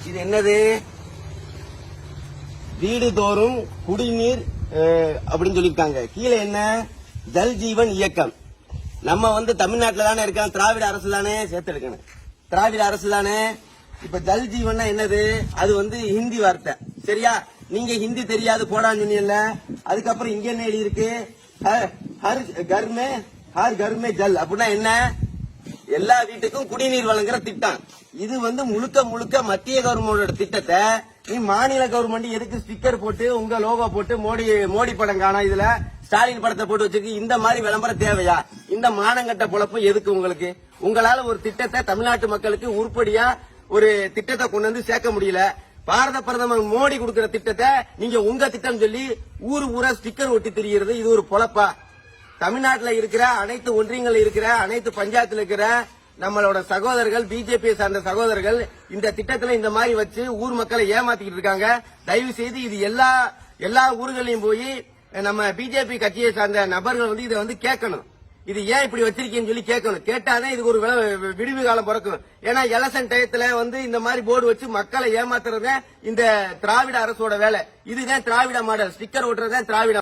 இது என்னது? வீடுதோறும் குடிநீர் அப்படின்னு சொல்லியிருக்காங்க. கீழே என்ன? ஜல் ஜீவன் இயக்கம். நம்ம தமிழ்நாட்டுல தானே இருக்கோம், திராவிட அரசு தானே சேர்த்து எடுக்கணும். திராவிட அரசு தானே. இப்ப ஜல் ஜீவன் என்னது? அது ஹிந்தி வார்த்தை, சரியா? நீங்க ஹிந்தி தெரியாது போடான்னு சொன்னீங்கல்ல. அதுக்கப்புறம் இங்க என்ன எழுதி இருக்கு? ஹர் கர்மே ஜல் அப்படின்னா என்ன? எல்லா வீட்டுக்கும் குடிநீர் வழங்குற திட்டம். இது முழுக்க முழுக்க மத்திய கவர்மெண்டோட திட்டத்தை நீ மாநில கவர்மெண்ட் எதுக்கு ஸ்டிக்கர் போட்டு உங்க லோகோ போட்டு மோடி படம் காணா, இதுல ஸ்டாலின் படத்தை போட்டு வச்சிருக்கு? இந்த மாதிரி விளம்பரம் தேவையா? இந்த மானங்கட்ட பொழப்பு எதுக்கு உங்களுக்கு? உங்களால ஒரு திட்டத்தை தமிழ்நாட்டு மக்களுக்கு உருப்படியா ஒரு திட்டத்தை கொண்டு வந்து சேர்க்க முடியல. பாரத பிரதமர் மோடி கொடுக்கிற திட்டத்தை நீங்க உங்க திட்டம் சொல்லி ஊரா ஸ்டிக்கர் ஒட்டி திரிகிறது. இது ஒரு பொழப்பா? தமிழ்நாட்டில் இருக்கிற அனைத்து ஒன்றியங்கள் இருக்கிற அனைத்து பஞ்சாயத்துல இருக்கிற நம்மளோட சகோதரர்கள், பிஜேபி சார்ந்த சகோதரர்கள் இந்த திட்டத்துல இந்த மாதிரி வச்சு ஊர் மக்களை ஏமாத்திக்கிட்டு இருக்காங்க. தயவு செய்து இது எல்லா ஊர்களையும் போய் நம்ம பிஜேபி கட்சியை சார்ந்த நபர்கள் இதை கேட்கணும். இது ஏன் இப்படி வச்சிருக்கீங்கன்னு சொல்லி கேட்கணும். கேட்டாதான் இதுக்கு ஒரு விடுவி காலம் பிறக்கும். ஏன்னா எலெக்ஷன் டயத்துல இந்த மாதிரி போர்டு வச்சு மக்களை ஏமாத்துறது இந்த திராவிட அரசோட வேலை. இதுதான் திராவிட மாடல். ஸ்டிக்கர் ஓட்டுறதுதான் திராவிட